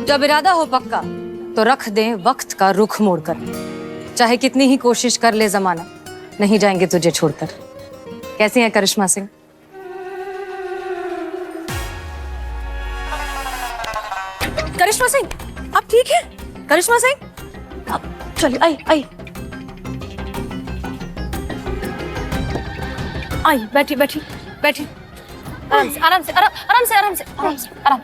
जब इरादा हो पक्का तो रख दें वक्त का रुख मोड़कर। चाहे कितनी ही कोशिश कर ले जमाना, नहीं जाएंगे तुझे छोड़कर। कैसी हैं करिश्मा सिंह? करिश्मा सिंह, आप ठीक हैं? करिश्मा सिंह, आप चलिए, आई आई आई, बैठी बैठी बैठी, आराम से आराम से आराम से आराम से आराम से आराम से आराम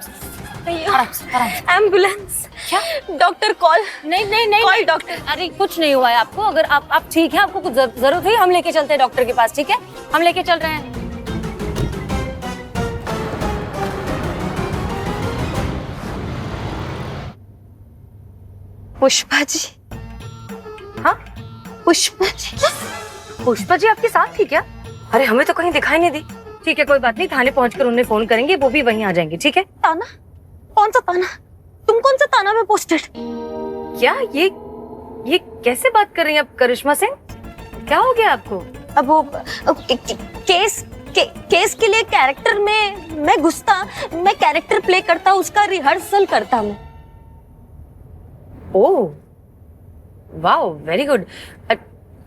से आराम से। एम्बुलेंस। क्या? Doctor call. नहीं नहीं नहीं, कॉल डॉक्टर। अरे कुछ नहीं हुआ है आपको। अगर आप ठीक हैं, आपको कुछ जरूरत है, हम लेके चलते हैं डॉक्टर के पास। ठीक है, हम लेके चल रहे हैं। पुष्पा जी। हाँ, पुष्पा जी। पुष्पा जी आपके साथ थी क्या? अरे हमें तो कहीं दिखाई नहीं दी। ठीक है, कोई बात नहीं, थाने पहुंचकर उन्हें फोन करेंगे, वो भी वहीं आ जाएंगे। ठीक है। ताना? कौन सा ताना? तुम कौन सा ताना में पोस्टेड? क्या ये कैसे बात कर रही हैं आप करिश्मा सिंह? क्या हो गया आपको? अब वो केस के लिए कैरेक्टर में मैं घुसता, मैं कैरेक्टर प्ले करता, उसका रिहर्सल करता मैं। ओह वाह, वेरी गुड।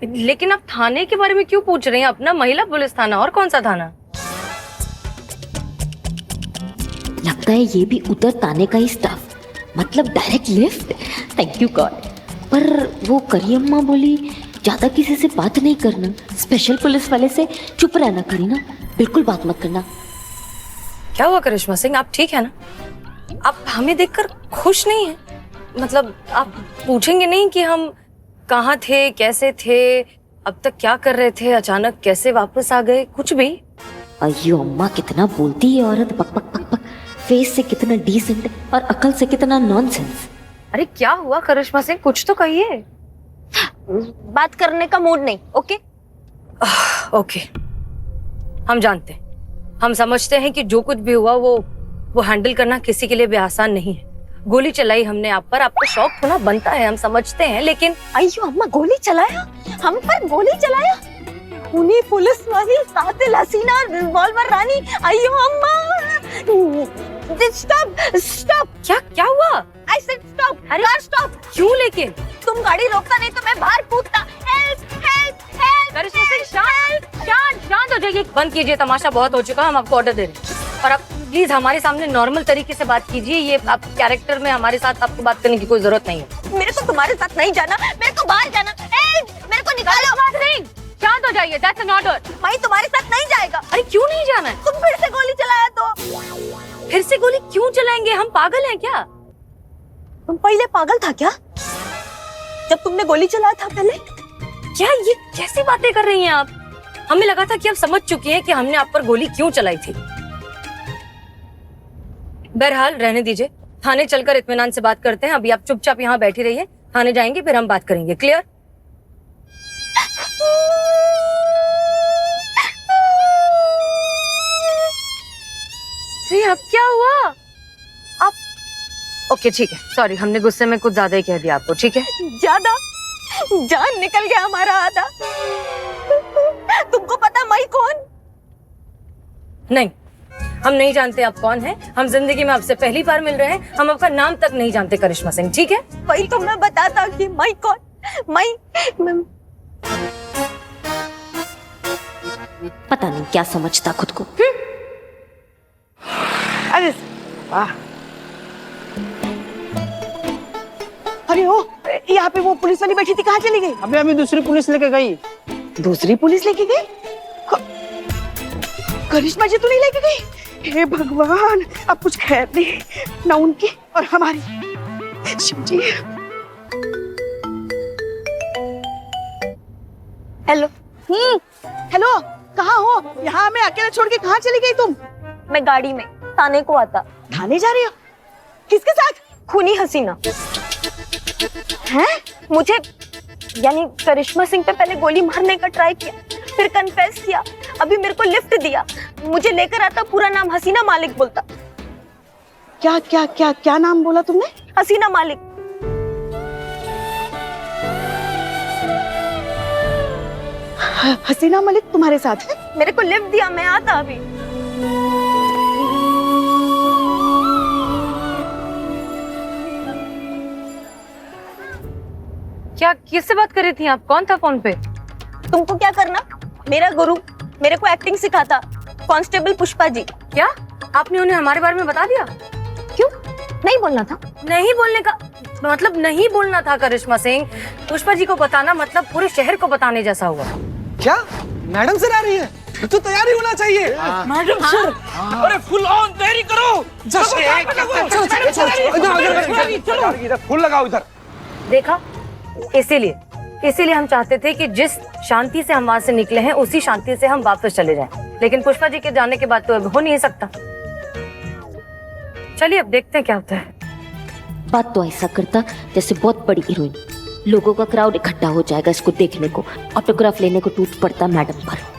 लेकिन आप थाने के बारे में क्यों पूछ रही हैं? अपना महिला पुलिस थाना, और कौन सा थाना? लगता है ये भी उधर ताने का ही स्टाफ, मतलब direct lift. Thank you God. पर वो करियम्मा बोली ज्यादा किसी से बात नहीं करना, स्पेशल पुलिस वाले से चुप रहना। करीना, बिल्कुल बात मत करना। क्या हुआ करिश्मा सिंह, आप ठीक है ना? आप हमें देखकर खुश नहीं हैं? मतलब आप पूछेंगे नहीं कि हम कहाँ थे, कैसे थे, अब तक क्या कर रहे थे, अचानक कैसे वापस आ गए, कुछ भी? अयो अम्मा, कितना बोलती है औरत, पक पक पक पक। फेस से कितना डिसेंट और अकल से कितना नॉनसेंस। अरे क्या हुआ करिश्मा सिंह, कुछ तो कहिए। बात करने का मूड नहीं। ओके ओके, हम जानते हैं, हम समझते हैं कि जो कुछ भी हुआ वो हैंडल करना किसी के लिए भी आसान नहीं है। गोली चलाई हमने आप पर, आपको शौक होना बनता है, हम समझते हैं, लेकिन अयो अम्मा, गोली चलाया? हम पर गोली चलाया? उन्हीं पुलिस वाली कातिल हसीना रिवॉल्वर रानी। अयो अम्मा, स्टॉप स्टॉप। क्या हुआ? I said stop. अरे कार स्टॉप। क्यों? लेकिन तुम गाड़ी रोकता नहीं तो मैं बाहर कूदता। Help help help. Karishma Singh, शांत हो जाइए, बंद कीजिए, तमाशा बहुत हो चुका, हम आपको ऑर्डर दे रहे हैं। और आप प्लीज हमारे सामने नॉर्मल तरीके से बात कीजिए। ये आप कैरेक्टर में हमारे साथ आपको बात करने की कोई जरूरत नहीं है। मेरे को तुम्हारे साथ नहीं जाना, मेरे को बाहर जाना। हेल्प, मेरे को निकालो। शांत हो जाइए, दैट्स एन ऑर्डर। मैं तुम्हारे साथ नहीं जाएगा। अरे क्यों नहीं जाना है? तुम फिर से गोली चलाया तो। फिर से गोली क्यों चलाएंगे? हम पागल हैं क्या? तुम पहले पागल था क्या, जब तुमने गोली चलाया था पहले? क्या ये कैसी बातें कर रही हैं आप? हमें लगा था कि आप समझ चुकी हैं कि हमने आप पर गोली क्यों चलाई थी। बहरहाल रहने दीजिए, थाने चलकर इत्मीनान से बात करते हैं। अभी आप चुपचाप यहाँ बैठी रहिए, थाने जाएंगे फिर हम बात करेंगे। क्लियर? अब क्या हुआ? आप ओके, ठीक है, सॉरी, हमने गुस्से में कुछ ज्यादा ही कह दिया आपको। ठीक है, ज्यादा? जान निकल गया हमारा आधा। तुमको पता मैं कौन? नहीं, हम नहीं जानते आप कौन हैं। हम जिंदगी में आपसे पहली बार मिल रहे हैं, हम आपका नाम तक नहीं जानते करिश्मा सिंह। ठीक है? वही तो मैं बताता कि मैं कौन। मैं पता नहीं क्या समझता खुद को। अरे वाह, अरे ओ, यहाँ पे वो पुलिस वाली बैठी थी, कहाँ चली गई? अबे अभी दूसरी पुलिस लेके गई। दूसरी पुलिस लेके गई? करिश्मा जी तो नहीं लेके गई? हे भगवान, अब कुछ खैर नहीं, ना उनकी और हमारी। शिव जी। हेलो। हेलो, कहाँ हो? यहाँ मैं अकेला छोड़ के कहाँ चली गई तुम? मैं गाड़ी में थाने को आता। थाने जा रही हो? किसके साथ? खूनी हसीना। हैं? मुझे यानी करिश्मा सिंह पे पहले गोली मारने का ट्राई किया, फिर कन्फेस किया, अभी मेरे को लिफ्ट दिया, मुझे लेकर आता, पूरा नाम हसीना मालिक बोलता। क्या क्या क्या क्या नाम बोला तुमने? हसीना मालिक। हसीना मलिक तुम्हारे साथ है? मेरे को लिफ्ट दिया, मैं आता अभी। क्या किससे बात कर रही थी आप? कौन था फोन पे? तुमको क्या करना? मेरा गुरु मेरे को एक्टिंग सिखाता, कांस्टेबल पुष्पा जी। क्या आपने उन्हें हमारे बारे में बता दिया? क्यों नहीं बोलना था? नहीं बोलने का मतलब नहीं बोलना था करिश्मा सिंह। पुष्पा जी को बताना मतलब पूरे शहर को बताने जैसा हुआ। क्या मैडम सर आ रही है? तो तैयारी होना चाहिए। मैडम सर, अरे फुल ऑन तैयारी करो। इधर फुल लगाओ इधर। देखा, इसीलिए हम चाहते थे कि जिस शांति से हम वहां से निकले हैं उसी शांति से हम वापस चले जाएं। लेकिन पुष्पा जी के जाने के बाद तो अब हो नहीं सकता। चलिए अब देखते हैं क्या होता है। बात तो ऐसा करता जैसे बहुत बड़ी हीरोइन, लोगों का क्राउड इकट्ठा हो जाएगा इसको देखने को, ऑटोग्राफ लेने को टूट पड़ता मैडम पर।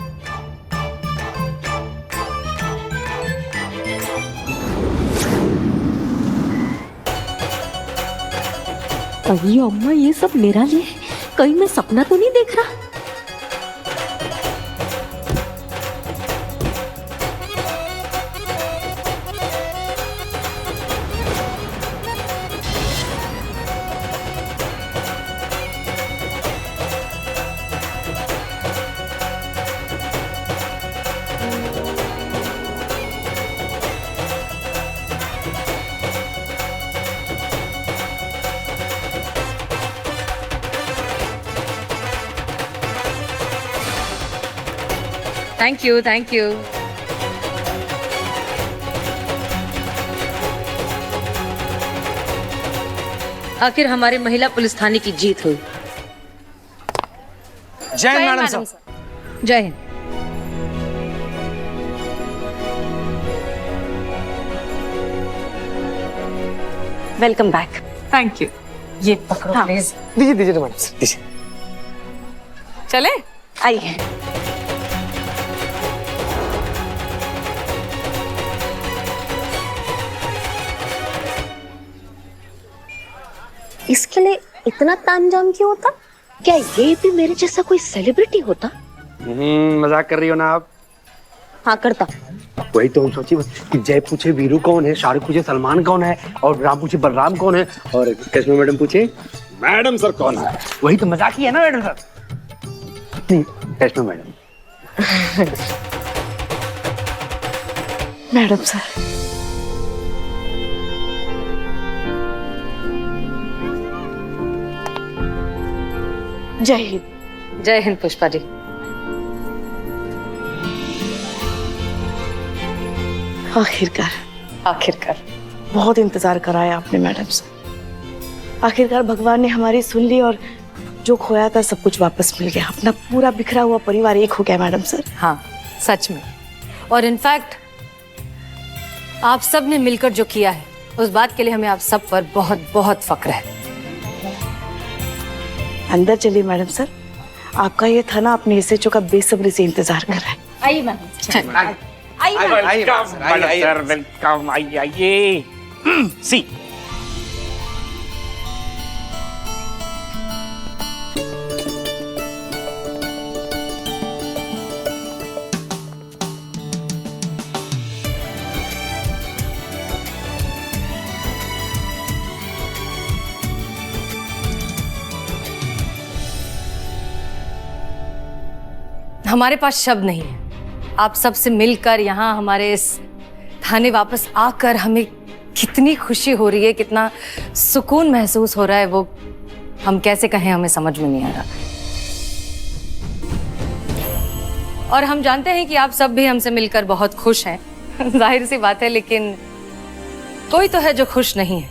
अरे अम्मा, ये सब मेरा लिए है? कहीं मैं सपना तो नहीं देख रहा? Thank you, thank you. आखिर हमारे महिला पुलिस थाने की जीत हुई। जय हिंद मैडम साहब। जय Hind. Welcome back. Thank you. ये पकड़ो प्लीज। दीजिए दीजिए मैडम सर, दीजिए। चले आइए। इसके लिए इतना तामझाम क्यों होता? क्या ये भी मेरे जैसा कोई सेलिब्रिटी होता? मजाक कर रही हो ना आप? हाँ करता। वही तो हम सोची कि जय पूछे वीरू कौन है, शाहरुख पूछे सलमान कौन है, और राम पूछे बलराम कौन है, और करिश्मा मैडम पूछे मैडम सर कौन है। वही तो मजाक ही है ना मैडम सर। करिश्मा मैडम। मैडम सर, जय हिंद। जय हिंद पुष्पा जी। आखिरकार बहुत इंतजार कराया आपने मैडम से। आखिरकार भगवान ने हमारी सुन ली और जो खोया था सब कुछ वापस मिल गया। अपना पूरा बिखरा हुआ परिवार एक हो गया मैडम सर। हाँ सच में। और इनफैक्ट आप सब ने मिलकर जो किया है उस बात के लिए हमें आप सब पर बहुत बहुत फक्र है। अंदर चलिए मैडम सर, आपका ये थाना अपने एसएचओ का बेसब्री से इंतजार कर रहा है। आइए मैडम। आइए वेलकम, आइए। सी हमारे पास शब्द नहीं है। आप सबसे मिलकर यहाँ हमारे इस थाने वापस आकर हमें कितनी खुशी हो रही है, कितना सुकून महसूस हो रहा है, वो हम कैसे कहें, हमें समझ में नहीं आ रहा। और हम जानते हैं कि आप सब भी हमसे मिलकर बहुत खुश हैं। जाहिर सी बात है, लेकिन कोई तो है जो खुश नहीं है।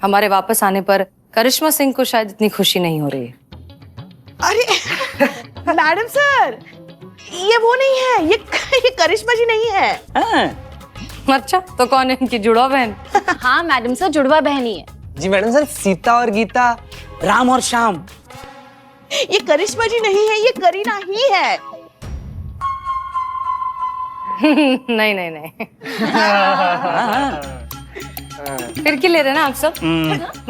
हमारे वापस आने पर करिश्मा सिंह को शायद इतनी खुशी नहीं हो रही है। अरे मैडम सर, ये वो नहीं है, ये करिश्मा जी नहीं है। अच्छा तो कौन है इनकी जुड़वा बहन? हाँ मैडम सर, जुड़वा बहन ही है। जी मैडम सर, सीता और गीता, राम और श्याम। ये करिश्मा जी नहीं है, ये करीना ही है। नहीं नहीं नहीं। फिर क्यों ले रहे हैं ना आप सब?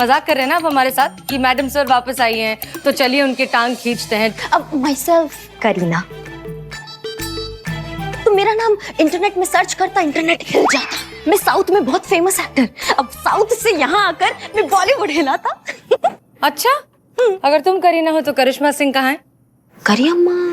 मजाक कर रहे हैं ना आप हमारे साथ कि मैडम सर वापस आई हैं तो चलिए उनकी टांग खींचते हैं। अब माई सेल्फ करीना। तो मेरा नाम इंटरनेट में सर्च करता, इंटरनेट हिल जाता। मैं साउथ में बहुत फेमस एक्टर, अब साउथ से यहाँ आकर मैं बॉलीवुड हिलाता। अच्छा, अगर तुम करीना हो तो करिश्मा सिंह कहाँ है? करियम्मा।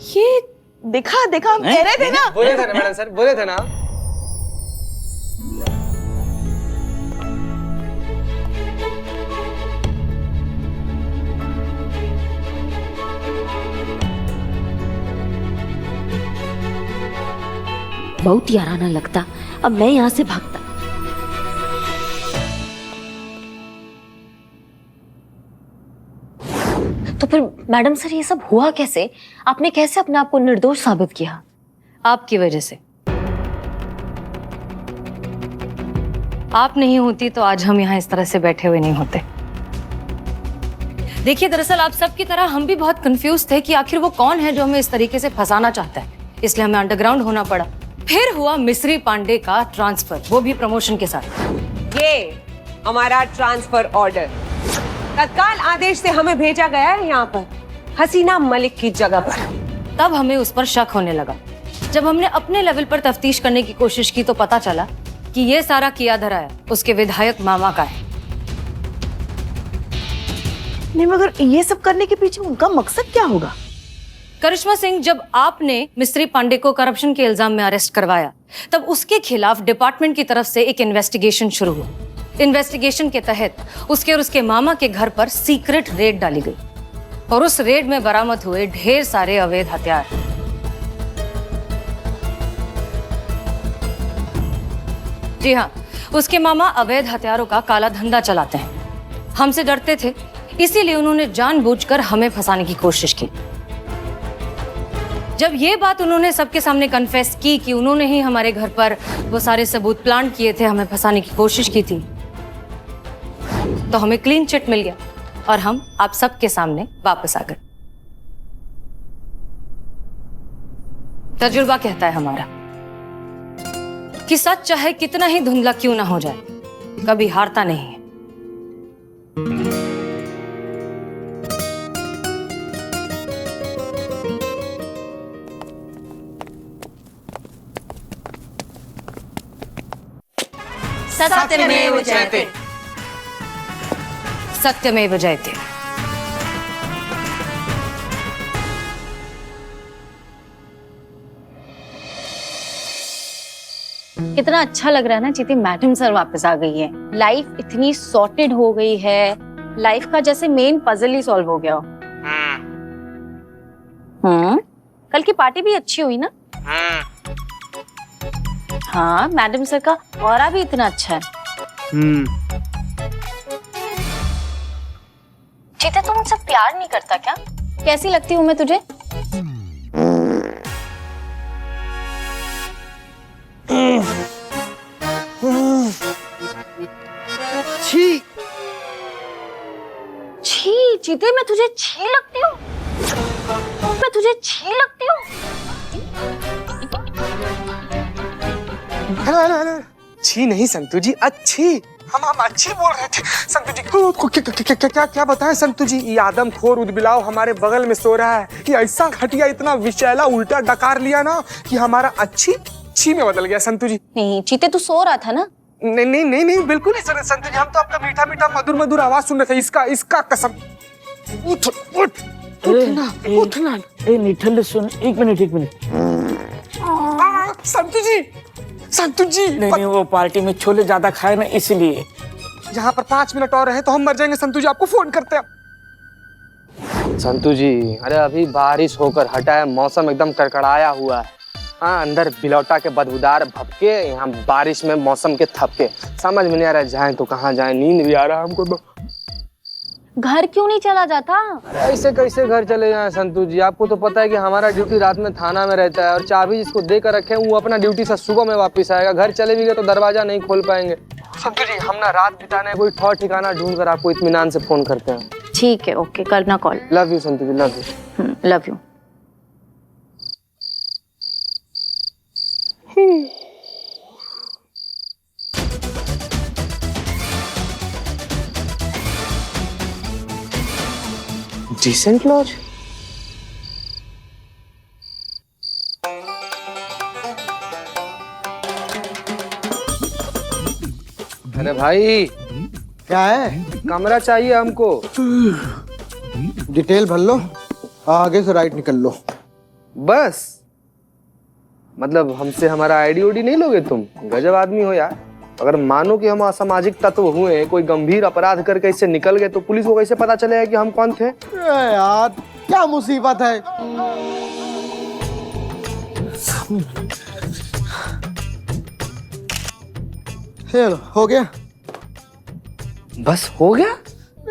ये देखा हम कह रहे थे ना। बोले थे ना मैडम सर, बोले थे ना। बहुत याराना लगता, अब मैं यहाँ से भागता। तो फिर मैडम सर ये सब हुआ कैसे? आपने कैसे अपने आप को निर्दोष साबित किया? आपकी वजह से। आप नहीं होती तो आज हम यहाँ इस तरह से बैठे हुए नहीं होते। देखिए, दरअसल आप सबकी तरह हम भी बहुत कंफ्यूज थे कि आखिर वो कौन है जो हमें इस तरीके से फंसाना चाहता है। इसलिए हमें अंडरग्राउंड होना पड़ा। फिर हुआ मिस्री पांडे का ट्रांसफर, वो भी प्रमोशन के साथ। ये हमारा ट्रांसफर ऑर्डर तत्काल आदेश से हमें भेजा गया है यहाँ पर हसीना मलिक की जगह पर। तब हमें उस पर शक होने लगा। जब हमने अपने लेवल पर तफ्तीश करने की कोशिश की तो पता चला कि ये सारा किया धराया उसके विधायक मामा का है। नहीं, मगर ये सब करने के पीछे उनका मकसद क्या होगा? करिश्मा सिंह, जब आपने मिस्री पांडे को करप्शन के इल्जाम में अरेस्ट करवाया तब उसके खिलाफ डिपार्टमेंट की तरफ से एक इन्वेस्टिगेशन शुरू हुआ। इन्वेस्टिगेशन के तहत उसके और उसके मामा के घर पर सीक्रेट रेड डाली गई और उस रेड में बरामद हुए ढेर सारे अवैध हथियार। जी हाँ, उसके मामा अवैध हथियारों का काला धंधा चलाते हैं। हमसे डरते थे, इसीलिए उन्होंने जानबूझकर हमें फंसाने की कोशिश की। जब ये बात उन्होंने सबके सामने कन्फेस की कि उन्होंने ही हमारे घर पर वो सारे सबूत प्लांट किए थे, हमें फंसाने की कोशिश की थी, तो हमें क्लीन चिट मिल गया और हम आप सबके सामने वापस आ गए। तजुर्बा कहता है हमारा कि सच चाहे कितना ही धुंधला क्यों ना हो जाए, कभी हारता नहीं है। सत्यमेव जयते। सत्यमेव जयते। कितना अच्छा लग रहा है ना चीती, मैडम सर वापस आ गई है। लाइफ इतनी सॉर्टेड हो गई है, लाइफ का जैसे मेन पजल ही सॉल्व हो गया। कल की पार्टी भी अच्छी हुई ना? हाँ, मैडम सर का ऑरा भी इतना अच्छा है। चीते, तू मुझसे प्यार नहीं करता क्या? कैसी लगती हूँ मैं तुझे? छी छी, चीते मैं तुझे छी लगती हूँ? मैं तुझे छी लगती हूँ? हेलो हेलो हेलो, छी नहीं संतू जी, अच्छी। हम अच्छी बोल रहे थे संतू जी। क्या बताएं संतू जी, ये आदमखोर उदबिलाव हमारे बगल में सो रहा है। ये ऐसा घटिया, इतना विषैला उल्टा डकार लिया ना कि हमारा अच्छी छी में बदल गया संतू जी। नहीं चीते, तू सो रहा था ना? नहीं नहीं नहीं नहीं, बिल्कुल नहीं सर संतू जी, हम तो आपका मीठा मीठा मधुर मधुर आवाज सुन रहे थे। इसका कसम। उठ उठ उठना उठना। ए निठल सुन, एक मिनट। संतू जी नहीं, वो पार्टी में छोले ज्यादा खाए ना, इसलिए। यहाँ पर 5 मिनट और रहे तो हम मर जाएंगे संतू जी, आपको फोन करते हैं। संतू जी, अरे अभी बारिश होकर हटा है, मौसम एकदम कड़कड़ाया हुआ है। हाँ, अंदर बिलौटा के बदबूदार भपके, यहाँ बारिश में मौसम के थपके। समझ में नहीं आ रहा जाए तो कहाँ जाए, नींद भी आ रहा है हमको तो। घर क्यों नहीं चला जाता? ऐसे कैसे घर चले जाएं संतू जी? आपको तो पता है कि हमारा ड्यूटी रात में थाना में रहता है और चाबी जिसको दे कर रखे वो अपना ड्यूटी से सुबह में वापस आएगा। घर चले भी गए तो दरवाजा नहीं खोल पाएंगे। संतू जी, हम ना रात बिताने कोई ठौर ठिकाना ढूंढ कर आपको इत्मीनान से फोन करते हैं। ठीक है, ओके, करना call. Love you Santu ji, love you. Love you. Decent lodge. अरे भाई, क्या है? कमरा चाहिए हमको। डिटेल भर लो, आगे से राइट निकल लो। बस मतलब हमसे हमारा आईडी ओडी नहीं लोगे तुम? गजब आदमी हो यार। अगर मानो कि हम असामाजिक तत्व हुए, कोई गंभीर अपराध करके इससे निकल गए तो पुलिस को कैसे पता चलेगा कि हम कौन थे? यार क्या मुसीबत है। हेलो, हो गया? बस हो गया?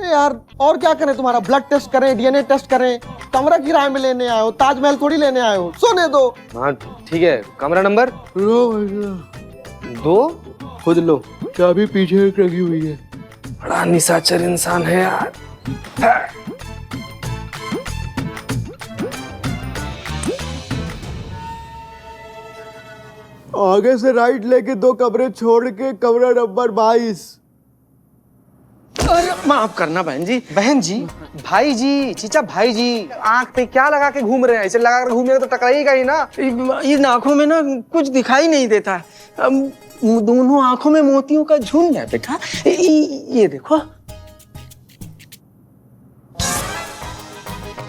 यार और क्या करें? तुम्हारा ब्लड टेस्ट करें, डीएनए टेस्ट करें? कमरा किराए में लेने आए हो, ताजमहल थोड़ी लेने आए हो। सोने दो। हाँ ठीक है, कमरा नंबर 2। खुद लो, चाबी पीछे रखी हुई है। बड़ा निशाचर इंसान है यार। आगे से राइट लेके 2 कमरे छोड़ के कमरा नंबर 22। अरे माफ करना बहन जी। बहन जी, भाई जी, चीचा भाई जी, आंख पे क्या लगा के घूम रहे हैं? ऐसे लगा कर घूमेगा तो टकराएगा ही ना। इन आंखों में ना कुछ दिखाई नहीं देता। दोनों आंखों में मोतियों का झुंड है बेटा। ये देखो।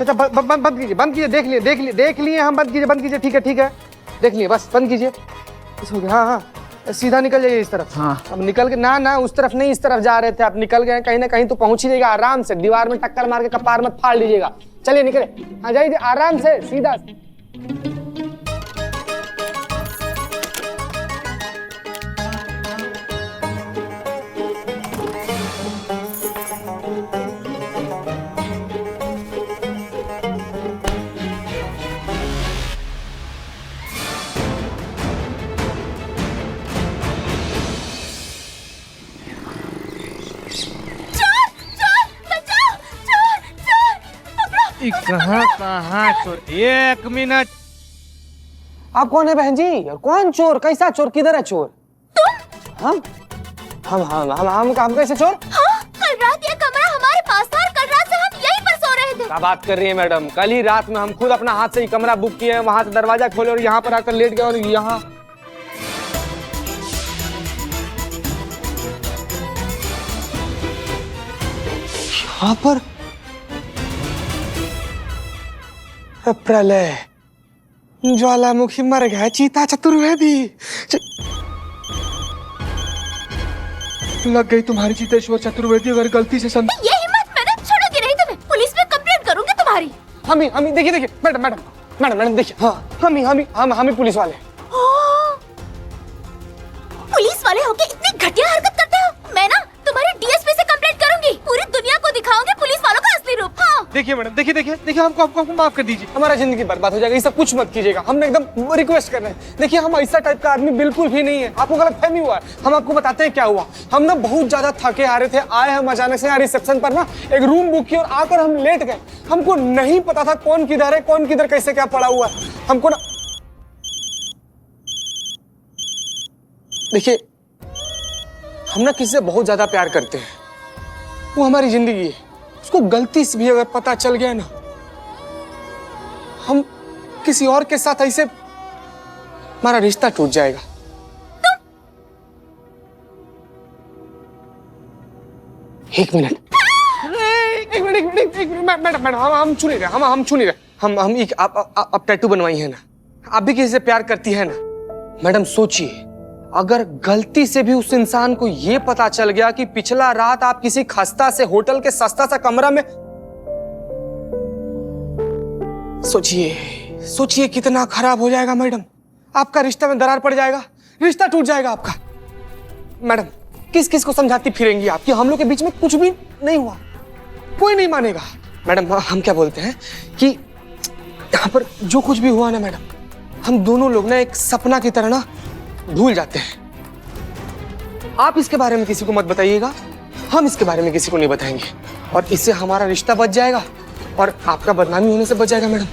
अच्छा बंद कीजिए, बंद कीजिए। देख लिए हम। बंद कीजिए। ठीक है, देख लिए, बस बंद कीजिए। हाँ, सीधा निकल जाइए इस तरफ। हाँ। अब निकल के ना उस तरफ नहीं, इस तरफ जा रहे थे आप। निकल गए कहीं ना कहीं तो पहुंच ही जाएगा आराम से। दीवार में टक्कर मार के कपार मत फाड़ लीजिएगा। चलिए निकले। हाँ जाइए आराम से, सीधा। कहाँ चोर? 1 मिनट। आप कौन है बहन जी? और कौन चोर? कैसा चोर? किधर है चोर? तुम? हम कैसे चोर? हाँ, कल रात ये कमरा हमारे पास था और कल रात से हम यहीं पर सो रहे थे। क्या बात कर रही है मैडम? कल ही रात में हम खुद अपना हाथ से ही कमरा बुक किए हैं, वहां से दरवाजा खोले और यहाँ पर आकर लेट गए। और यहाँ पर प्रलय, ज्वालामुखी मर गया, चीता चतुर्वेदी। लग गई तुम्हारी चीतेश्वर चतुर्वेदी। अगर गलती से ये हिम्मत मैंने छोड़ूंगी नहीं तुम्हें। पुलिस में कंप्लेंट करूंगी तुम्हारी। हम देखिए मैडम देखिए। हाँ, हम पुलिस वाले। पुलिस वाले होके इतनी घटिया हरकत करते हो? मैं ना तुम्हारी डीएसपी से कंप्लेंट करूंगी। पूरी दुनिया को दिखाऊंगी पुलिस वालों का असली रूप। हाँ। देखिए मैडम, देखिए हमको माफ कर दीजिए। हमारा जिंदगी बर्बाद हो जाएगा, ये सब कुछ मत कीजिएगा। हम एकदम रिक्वेस्ट कर रहे हैं। देखिए हम ऐसा टाइप का आदमी बिल्कुल भी नहीं है। आपको गलतफहमी हुआ है। हम आपको बताते हैं क्या हुआ। हम ना बहुत ज्यादा थके आ रहे थे, आए हम अचानक से यहाँ रिसेप्शन पर ना एक रूम बुक किया और आकर हम लेट गए। हमको नहीं पता था कौन किधर है, कौन किधर कैसे क्या पड़ा हुआ है। हमको ना देखिए, हम ना किसी से बहुत ज्यादा प्यार करते हैं। वो हमारी जिंदगी है। उसको गलती से भी अगर पता चल गया ना, हम किसी और के साथ ऐसे, हमारा रिश्ता टूट जाएगा। एक मिनट मैडम, हम छू नहीं रहे। हम आप टैटू बनवाई है ना, आप भी किसी से प्यार करती है ना। मैडम सोचिए, अगर गलती से भी उस इंसान को ये पता चल गया कि पिछला रात आप किसी खस्ता से होटल के सस्ता सा कमरा में सोचिए सोचिए कितना खराब हो जाएगा मैडम, आपका रिश्ता में दरार पड़ जाएगा, रिश्ता टूट जाएगा आपका। मैडम किस किस को समझाती फिरेंगी आप कि हम लोग के बीच में कुछ भी नहीं हुआ, कोई नहीं मानेगा। मैडम हम क्या बोलते हैं कि यहाँ पर जो कुछ भी हुआ ना मैडम, हम दोनों लोग ना एक सपना की तरह ना भूल जाते हैं। आप इसके बारे में किसी को मत बताइएगा, हम इसके बारे में किसी को नहीं बताएंगे, और इससे हमारा रिश्ता बच जाएगा और आपका बदनामी होने से बच जाएगा मैडम।